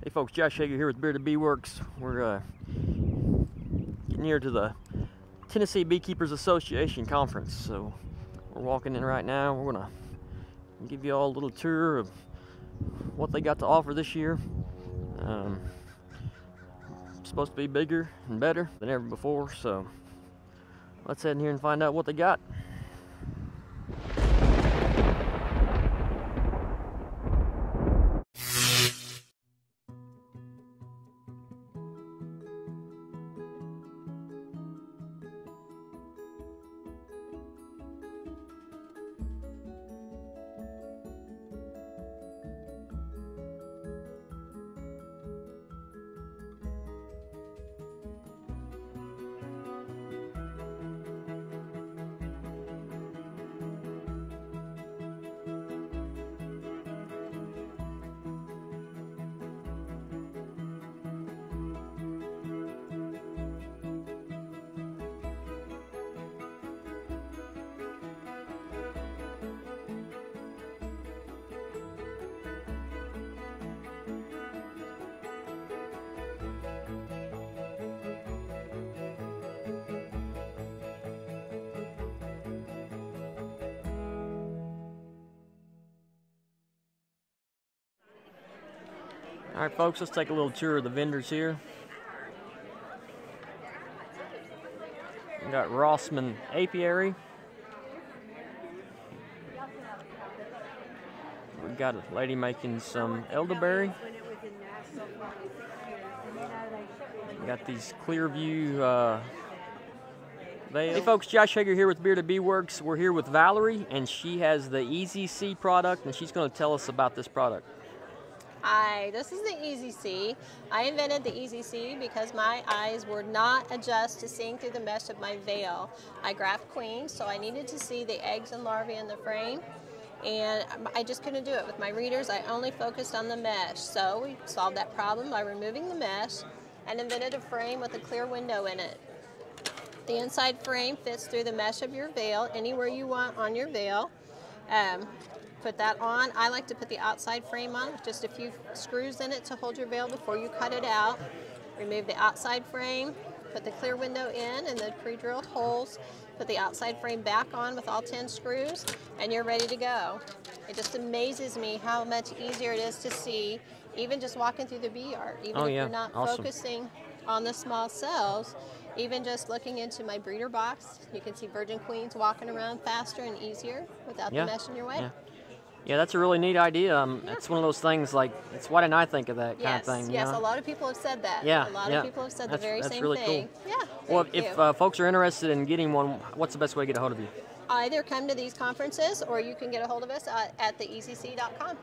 Hey folks, Josh Hager here with Bearded Bee Works. We're getting here to the Tennessee Beekeepers Association conference. So we're walking in right now. We're gonna give you all a little tour of what they got to offer this year. It's supposed to be bigger and better than ever before, so let's head in here and find out what they got. All right, folks, let's take a little tour of the vendors here. We got Rossman Apiary. We got a lady making some elderberry. We got these Clearview veils. Hey folks, Josh Hager here with Bearded Bee Works. We're here with Valerie, and she has the Easy C product, and she's going to tell us about this product. Hi, this is the Easy C. I invented the Easy C because my eyes would not adjust to seeing through the mesh of my veil. I graph queens, so I needed to see the eggs and larvae in the frame, and I just couldn't do it with my readers. I only focused on the mesh, so we solved that problem by removing the mesh and invented a frame with a clear window in it. The inside frame fits through the mesh of your veil anywhere you want on your veil. Put that on. I like to put the outside frame on with just a few screws in it to hold your veil before you cut it out. Remove the outside frame, put the clear window in and the pre-drilled holes, put the outside frame back on with all 10 screws, and you're ready to go. It just amazes me how much easier it is to see, even just walking through the bee yard, even if you're not focusing on the small cells. Even just looking into my breeder box, you can see virgin queens walking around faster and easier without the mesh in your way. Yeah, that's a really neat idea. It's one of those things like, why didn't I think of that kind of thing? Yes, a lot of people have said that. Yeah, a lot of people have said the very same really thing. Cool. Yeah. Well, if folks are interested in getting one, what's the best way to get a hold of you? Either come to these conferences or you can get a hold of us at theeasyc.com.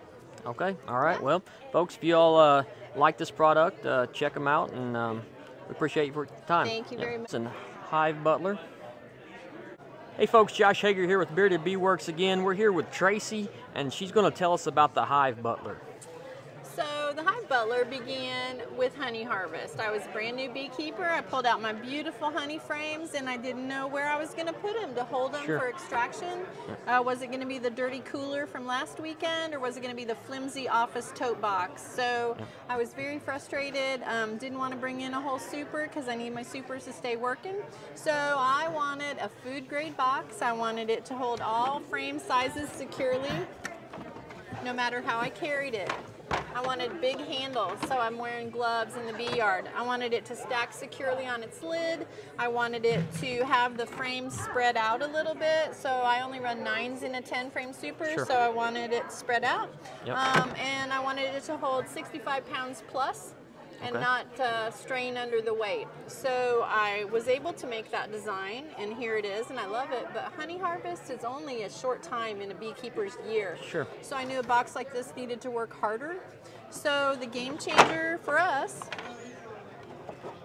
Okay, all right. Well, folks, if you all like this product, check them out, and we appreciate you for your time. Thank you very much. It's a Hive Butler. Hey folks, Josh Hager here with Bearded Bee Works again. We're here with Tracy, and she's going to tell us about the Hive Butler. So the Hive Butler began with honey harvest. I was a brand new beekeeper. I pulled out my beautiful honey frames, and I didn't know where I was going to put them to hold them for extraction. Was it going to be the dirty cooler from last weekend, or was it going to be the flimsy office tote box? So I was very frustrated. Didn't want to bring in a whole super because I need my supers to stay working. So I wanted a food grade box. I wanted it to hold all frame sizes securely, no matter how I carried it. I wanted big handles, so I'm wearing gloves in the bee yard. I wanted it to stack securely on its lid. I wanted it to have the frames spread out a little bit, so I only run 9s in a 10 frame super, so I wanted it spread out. And I wanted it to hold 65 pounds plus and not strain under the weight. So I was able to make that design, and here it is, and I love it. But honey harvest is only a short time in a beekeeper's year. So I knew a box like this needed to work harder. So the game changer for us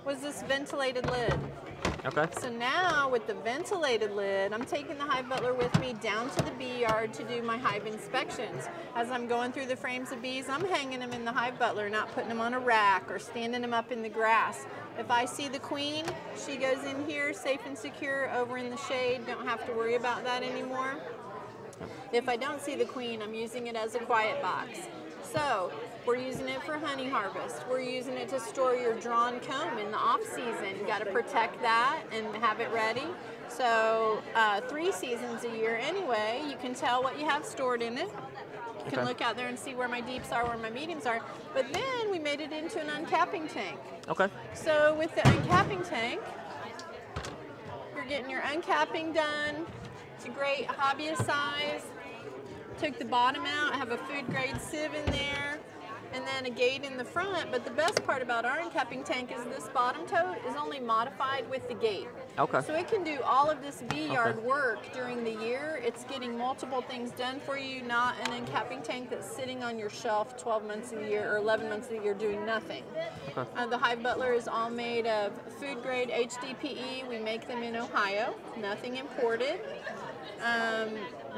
was this ventilated lid. So now with the ventilated lid, I'm taking the Hive Butler with me down to the bee yard to do my hive inspections. As I'm going through the frames of bees, I'm hanging them in the Hive Butler, not putting them on a rack or standing them up in the grass. If I see the queen, she goes in here safe and secure over in the shade. Don't have to worry about that anymore. If I don't see the queen, I'm using it as a quiet box. So We're using it for honey harvest. We're using it to store your drawn comb in the off season. You got to protect that and have it ready. So 3 seasons a year anyway, you can tell what you have stored in it. You can look out there and see where my deeps are, where my mediums are. But then we made it into an uncapping tank. Okay. So with the uncapping tank, you're getting your uncapping done. It's a great hobbyist size. Took the bottom out. I have a food grade sieve in there, and then a gate in the front. But the best part about our uncapping tank is this bottom tote is only modified with the gate. Okay. So it can do all of this bee yard work during the year. It's getting multiple things done for you, not an uncapping tank that's sitting on your shelf 12 months of the year or 11 months of the year doing nothing. Okay. The Hive Butler is all made of food grade HDPE. We make them in Ohio, nothing imported.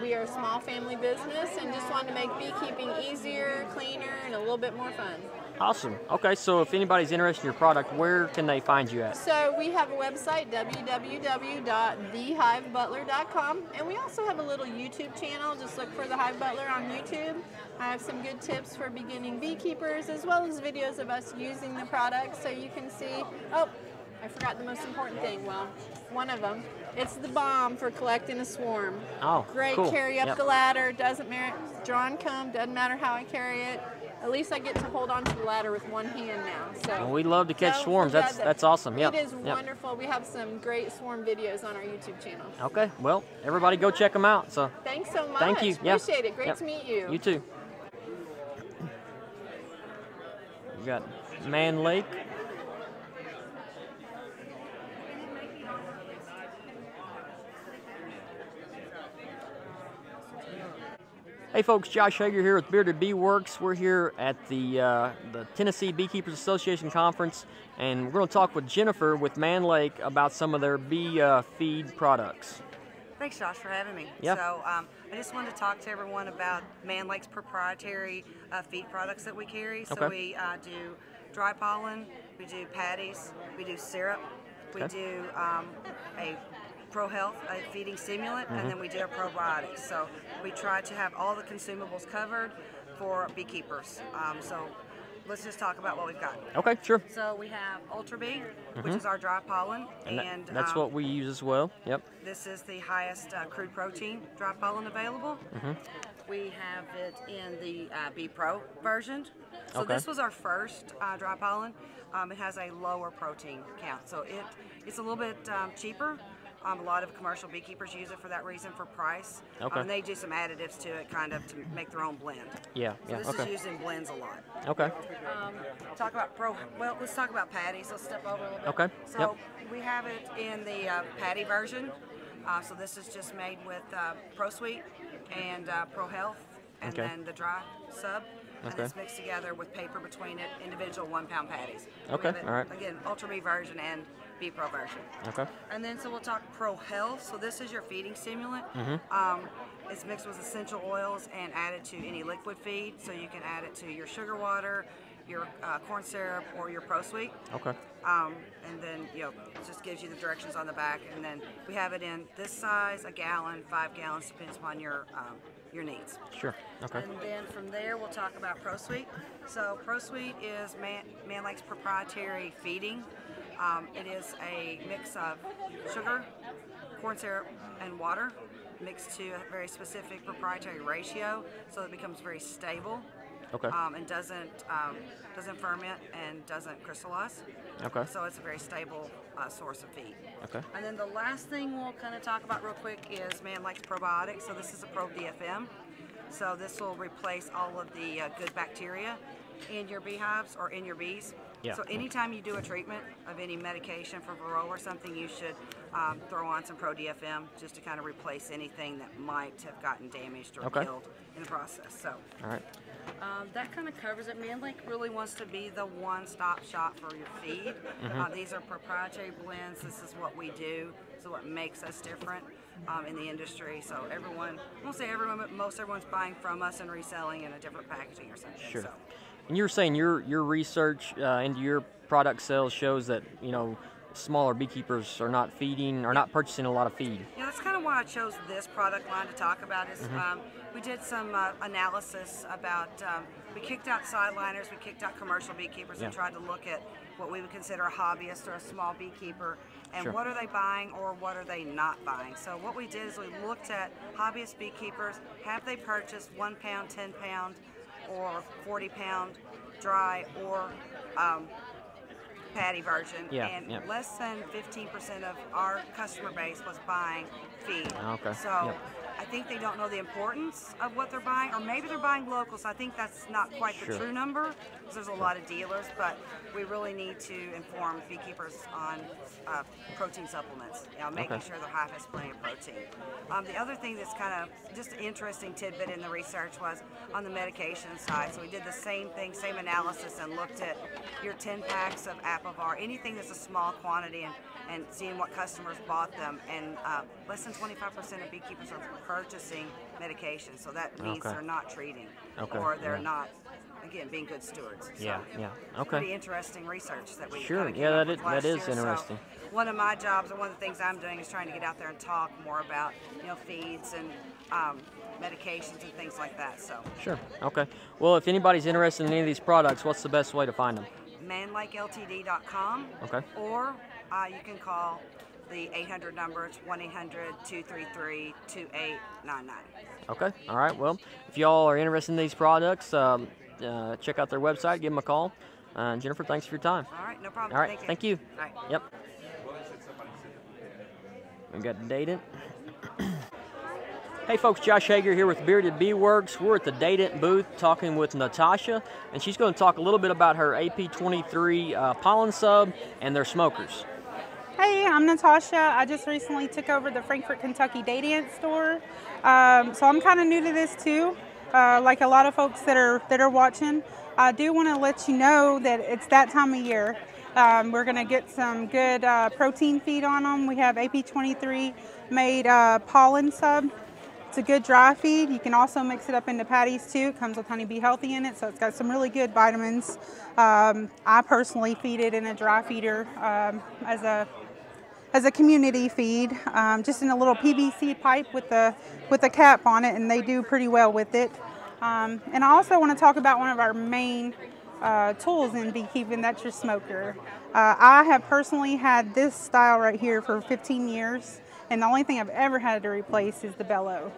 We are a small family business and just wanted to make beekeeping easier, cleaner, and a little bit more fun. Awesome. Okay, so if anybody's interested in your product, where can they find you at? So we have a website, www.thehivebutler.com, and we also have a little YouTube channel. Just look for The Hive Butler on YouTube. I have some good tips for beginning beekeepers, as well as videos of us using the product, so you can see. Oh, I forgot the most important thing. Well, one of them. It's the bomb for collecting a swarm. Oh, great. cool. Carry up the ladder. Doesn't matter. Drawn comb. Doesn't matter how I carry it. At least I get to hold on to the ladder with one hand now. So well, we love to catch swarms. That's awesome. Yep. It is wonderful. We have some great swarm videos on our YouTube channel. Okay. Well, everybody go check them out. So thanks so much. thank you. Appreciate it. Great to meet you. You too. We got Man Lake. Hey folks, Josh Hager here with Bearded Bee Works. We're here at the Tennessee Beekeepers Association Conference, and we're going to talk with Jennifer with Man Lake about some of their bee feed products. Thanks, Josh, for having me. Yeah. So I just wanted to talk to everyone about Man Lake's proprietary feed products that we carry. So we do dry pollen, we do patties, we do syrup, we do a Pro Health, a feeding stimulant, and then we do a probiotics. So we try to have all the consumables covered for beekeepers. So let's just talk about what we've got. Okay, sure. So we have Ultra Bee, which is our dry pollen, and that's what we use as well. Yep. This is the highest crude protein dry pollen available. We have it in the Bee Pro version. So this was our first dry pollen. It has a lower protein count, so it's a little bit cheaper. A lot of commercial beekeepers use it for that reason, for price. And they do some additives to it, kind of, to make their own blend. Yeah, so this is used in blends a lot. Okay. Talk about well, let's talk about patties. Let's step over a little bit. Okay. So we have it in the patty version. So this is just made with Pro Sweet and Pro Health, and then the dry sub. And it's mixed together with paper between it, individual 1 pound patties. Okay, all right. Again, Ultra Bee version and Bee Pro version. Okay. And then so we'll talk Pro Health. So this is your feeding stimulant. It's mixed with essential oils and added to any liquid feed. So you can add it to your sugar water, your corn syrup, or your Pro Sweet. Okay. And then, it just gives you the directions on the back. And then we have it in this size, a gallon, 5 gallons, depends upon your needs. Sure. Okay. And then from there, we'll talk about Pro Sweet. So Pro Sweet is Man Lake's proprietary feeding. It is a mix of sugar, corn syrup, and water mixed to a very specific proprietary ratio, so it becomes very stable. Okay. And doesn't ferment and doesn't crystallize. Okay. So it's a very stable source of feed. Okay. And then the last thing we'll kind of talk about real quick is Man Lake's probiotics. So this is a Pro DFM. So this will replace all of the good bacteria in your beehives or in your bees. Yeah. So anytime you do a treatment of any medication for varroa or something, you should throw on some Pro DFM just to kind of replace anything that might have gotten damaged or killed in the process. So. All right. That kind of covers it. Man Lake really wants to be the one-stop shop for your feed. These are proprietary blends. This is what we do. This is what makes us different in the industry. So everyone, I won't say everyone, but most everyone's buying from us and reselling in a different packaging or something. Sure. So. And you're saying your research into your product sales shows that smaller beekeepers are not feeding, or not purchasing a lot of feed? Yeah, that's kind of why I chose this product line to talk about. Is we did some analysis about, we kicked out sideliners, we kicked out commercial beekeepers, and tried to look at what we would consider a hobbyist or a small beekeeper, and what are they buying or what are they not buying. So what we did is we looked at hobbyist beekeepers. Have they purchased 1 pound, 10 pound, or 40 pound dry or patty version, and less than 15% of our customer base was buying feed. Okay. So I think they don't know the importance of what they're buying, or maybe they're buying local, so I think that's not quite the true number, because there's a lot of dealers, but we really need to inform beekeepers on protein supplements, making sure their hive has plenty of protein. The other thing that's kind of just an interesting tidbit in the research was on the medication side. So we did the same thing, same analysis, and looked at your 10 packs of Apivar, anything that's a small quantity, and seeing what customers bought them, and less than 25% of beekeepers are purchasing medication, so that means they're not treating, or they're not, again, being good stewards. So pretty interesting research that we that is interesting. So one of my jobs, or one of the things I'm doing, is trying to get out there and talk more about feeds and medications and things like that. So well, if anybody's interested in any of these products, what's the best way to find them? manlikeltd.com. Or you can call the 800 number. It's 1-800-233-2899. Okay. All right. Well, if y'all are interested in these products, check out their website. Give them a call. Jennifer, thanks for your time. All right. No problem. All right. Thank you. All right. Yep. We got Dadent. Hey folks, Josh Hager here with Bearded Bee Works. We're at the Dadent booth talking with Natasha, and she's going to talk a little bit about her AP23 pollen sub and their smokers. Hey, I'm Natasha. I just recently took over the Frankfort, Kentucky Dadent store, so I'm kind of new to this too. Like a lot of folks that are watching, I do want to let you know that it's that time of year. We're going to get some good protein feed on them. We have AP23 made pollen sub. It's a good dry feed. You can also mix it up into patties too. It comes with Honeybee Healthy in it, so it's got some really good vitamins. I personally feed it in a dry feeder as a community feed, just in a little PVC pipe with a cap on it, and they do pretty well with it. And I also want to talk about one of our main tools in beekeeping. That's your smoker. I have personally had this style right here for 15 years, and the only thing I've ever had to replace is the bellow.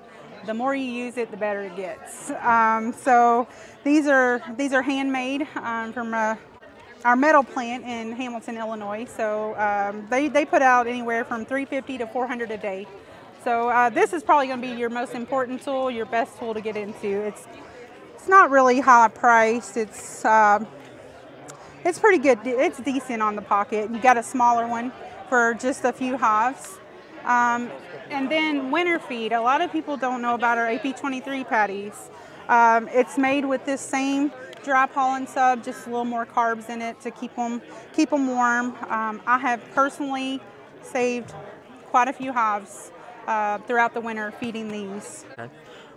The more you use it, the better it gets. So these are handmade from our metal plant in Hamilton, Illinois. So they put out anywhere from 350 to 400 a day. So this is probably going to be your most important tool, your best tool to get into. It's not really high priced. It's pretty good. It's decent on the pocket. You got a smaller one for just a few hives. And then winter feed. A lot of people don't know about our AP23 patties. It's made with this same dry pollen sub, just a little more carbs in it to keep them warm. I have personally saved quite a few hives throughout the winter feeding these. Okay.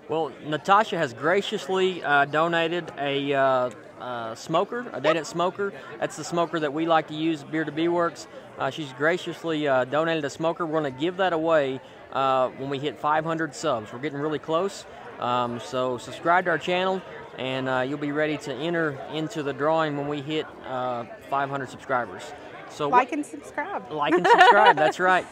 Well, Natasha has graciously donated a smoker, a Dadent smoker. That's the smoker that we like to use at Bearded Bee Works. She's graciously donated a smoker. We're going to give that away when we hit 500 subs. We're getting really close. So subscribe to our channel, and you'll be ready to enter into the drawing when we hit 500 subscribers. So like and subscribe. Like and subscribe. That's right.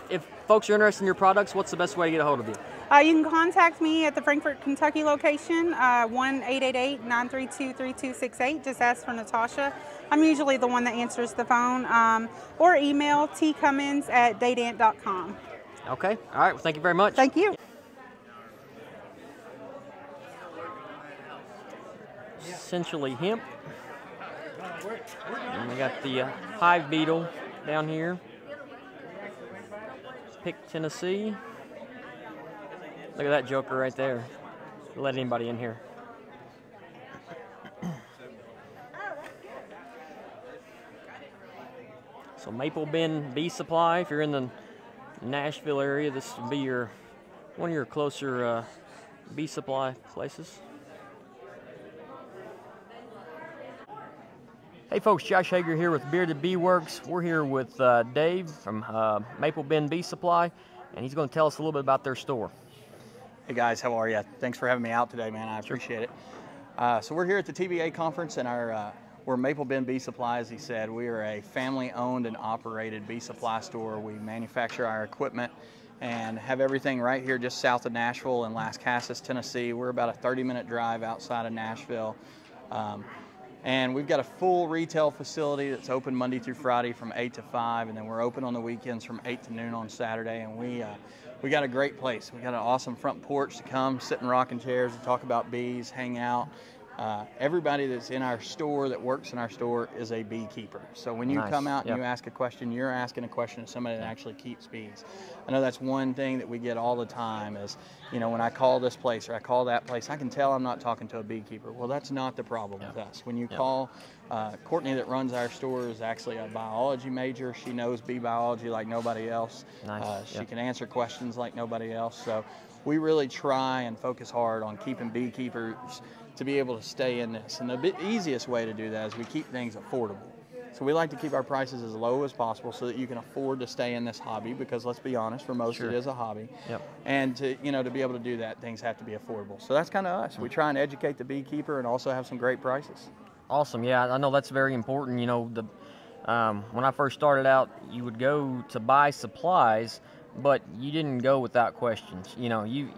If folks are interested in your products, what's the best way to get a hold of you? You can contact me at the Frankfort, Kentucky location, 1-888-932-3268. Just ask for Natasha. I'm usually the one that answers the phone. Or email tcummins@dadent.com. Okay. All right. Well, thank you very much. Thank you. Essentially hemp. And we got the hive beetle down here. Pick Tennessee. Look at that joker right there. Let anybody in here. So Maple Bend Bee Supply. If you're in the Nashville area, this would be one of your closer bee supply places. Hey folks, Josh Hager here with Bearded Bee Works. We're here with Dave from Maple Bend Bee Supply, and he's going to tell us a little bit about their store. Hey guys, how are you? Thanks for having me out today, man. I appreciate it. So we're here at the TBA conference, and we're Maple Bend Bee Supply, as he said. We are a family-owned and operated bee supply store. We manufacture our equipment and have everything right here just south of Nashville in Las Casas, Tennessee. We're about a 30-minute drive outside of Nashville. And we've got a full retail facility that's open Monday through Friday from 8 to 5, and then we're open on the weekends from 8 to noon on Saturday. And we got a great place. We got an awesome front porch to come, sit in rocking chairs and talk about bees, hang out. Everybody that's in our store, that works in our store, is a beekeeper. So when you come out and you ask a question, you're asking a question to somebody that actually keeps bees. I know that's one thing that we get all the time is, you know, when I call this place or I call that place, I can tell I'm not talking to a beekeeper. Well, that's not the problem with us. When you call, Courtney that runs our store is actually a biology major. She knows bee biology like nobody else. She can answer questions like nobody else. So we really try and focus hard on keeping beekeepers to be able to stay in this. And the easiest way to do that is we keep things affordable. So we like to keep our prices as low as possible so that you can afford to stay in this hobby, because let's be honest, for most it is a hobby. And to be able to do that, things have to be affordable. So that's kind of us. We try and educate the beekeeper and also have some great prices. Awesome. Yeah, I know that's very important. You know, when I first started out, you would go to buy supplies, but you didn't go without questions. You know, you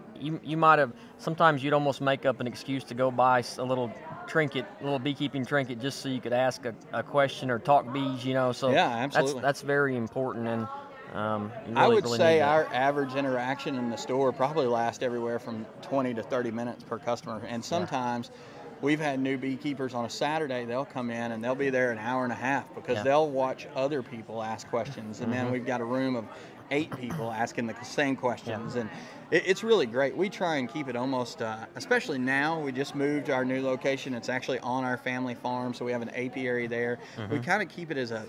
might have, sometimes you'd almost make up an excuse to go buy a little trinket, a little beekeeping trinket, just so you could ask a question or talk bees, you know. So yeah, absolutely. That's very important. And I would say our average interaction in the store probably lasts everywhere from 20 to 30 minutes per customer. And sometimes we've had new beekeepers on a Saturday, they'll come in and they'll be there an hour and a half because they'll watch other people ask questions. And then we've got a room of 8 people asking the same questions. And it's really great. We try and keep it almost, especially now, we just moved to our new location. It's actually on our family farm, so we have an apiary there. We kind of keep it as a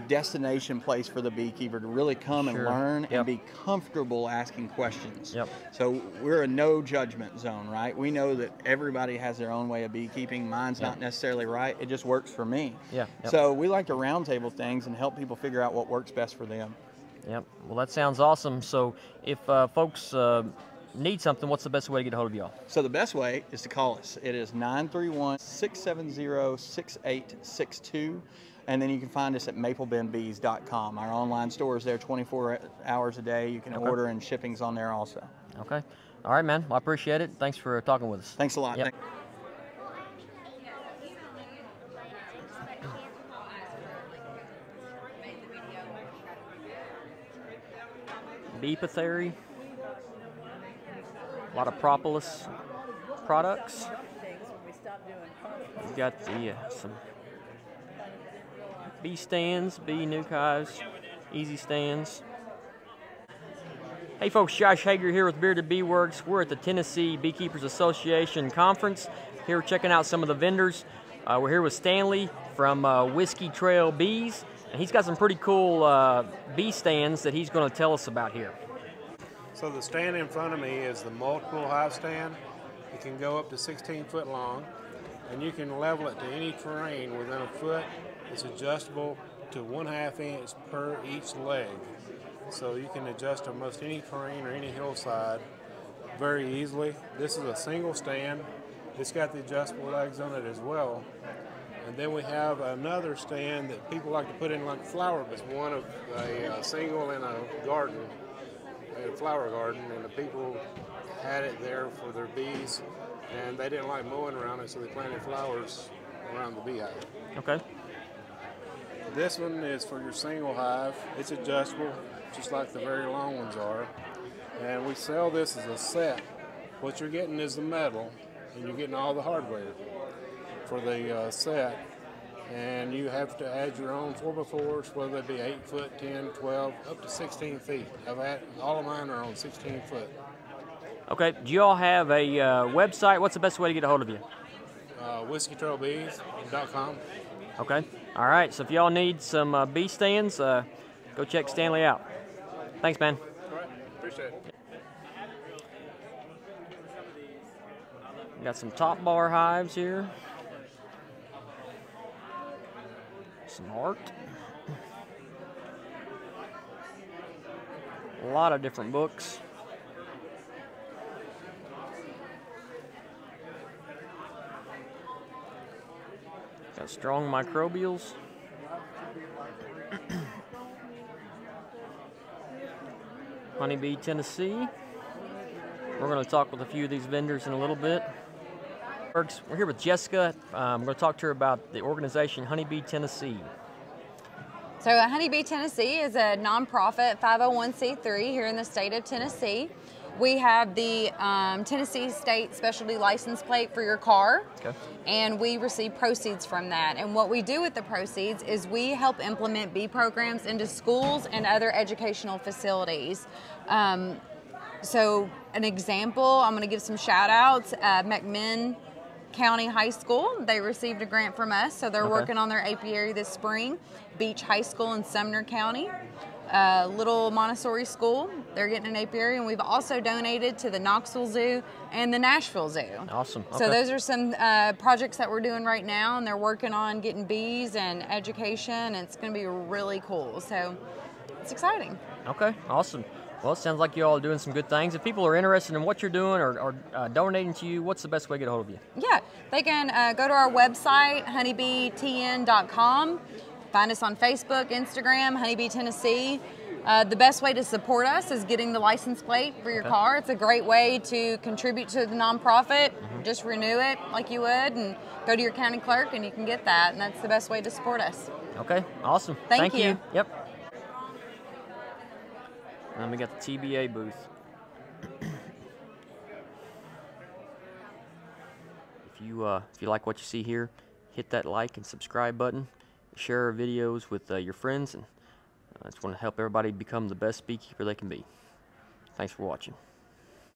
destination place for the beekeeper to really come and learn and be comfortable asking questions. So we're a no judgment zone, right? We know that everybody has their own way of beekeeping. Mine's not necessarily right. It just works for me. So we like to roundtable things and help people figure out what works best for them. Well, that sounds awesome. So if folks need something, what's the best way to get a hold of y'all? So the best way is to call us. It is 931-670-6862. And then you can find us at maplebendbees.com. Our online store is there 24 hours a day. You can order, and shipping's on there also. Okay. All right, man. Well, I appreciate it. Thanks for talking with us. Thanks a lot. Beepethery. A lot of propolis products. We've got some bee stands, bee nuke hives, easy stands. Hey folks, Josh Hager here with Bearded Bee Works. We're at the Tennessee Beekeepers Association conference. Here checking out some of the vendors. We're here with Stanley from Whiskey Trail Bees, and he's got some pretty cool bee stands that he's going to tell us about here. So the stand in front of me is the multiple hive stand. It can go up to 16 foot long, and you can level it to any terrain within a foot. It's adjustable to 1/2 inch per each leg. So you can adjust almost any terrain or any hillside very easily. This is a single stand. It's got the adjustable legs on it as well. And then we have another stand that people like to put in like a flower bed. It's one of a single in a garden, a flower garden, and the people had it there for their bees, and they didn't like mowing around it, so they planted flowers around the beehive. Okay. This one is for your single hive. It's adjustable, just like the very long ones are. And we sell this as a set. What you're getting is the metal, and you're getting all the hardware for the set. And you have to add your own 4x4s, whether they be 8 foot, 10, 12, up to 16 feet. All of mine are on 16 foot. Okay, do you all have a website? What's the best way to get a hold of you? WhiskeyTrailBees.com. Okay. All right. So if y'all need some bee stands, go check Stanley out. Thanks, man. All right. Appreciate it. Got some top bar hives here. Some art. A lot of different books. Got strong microbials. Honeybee, Tennessee. We're going to talk with a few of these vendors in a little bit. We're here with Jessica. I'm going to talk to her about the organization Honeybee, Tennessee. So Honeybee Tennessee is a nonprofit 501c3 here in the state of Tennessee. We have the Tennessee State Specialty License Plate for your car, and we receive proceeds from that. And what we do with the proceeds is we help implement bee programs into schools and other educational facilities. So an example, I'm going to give some shout outs. McMinn County High School, they received a grant from us, so they're working on their apiary this spring. Beach High School in Sumner County. Little Montessori School, they're getting an apiary, and we've also donated to the Knoxville Zoo and the Nashville Zoo. Awesome. Okay. So those are some projects that we're doing right now, and they're working on getting bees and education, and it's going to be really cool. So it's exciting. Okay, awesome. Well, it sounds like you all are doing some good things. If people are interested in what you're doing or donating to you, what's the best way to get a hold of you? Yeah, they can go to our website, honeybeetn.com. Find us on Facebook, Instagram, Honeybee Tennessee. The best way to support us is getting the license plate for your car. It's a great way to contribute to the nonprofit. Just renew it like you would and go to your county clerk and you can get that. And that's the best way to support us. Okay, awesome. Thank you. Yep. And we got the TBA booth. If you like what you see here, hit that like and subscribe button. Share our videos with your friends, and I just want to help everybody become the best beekeeper they can be. Thanks for watching.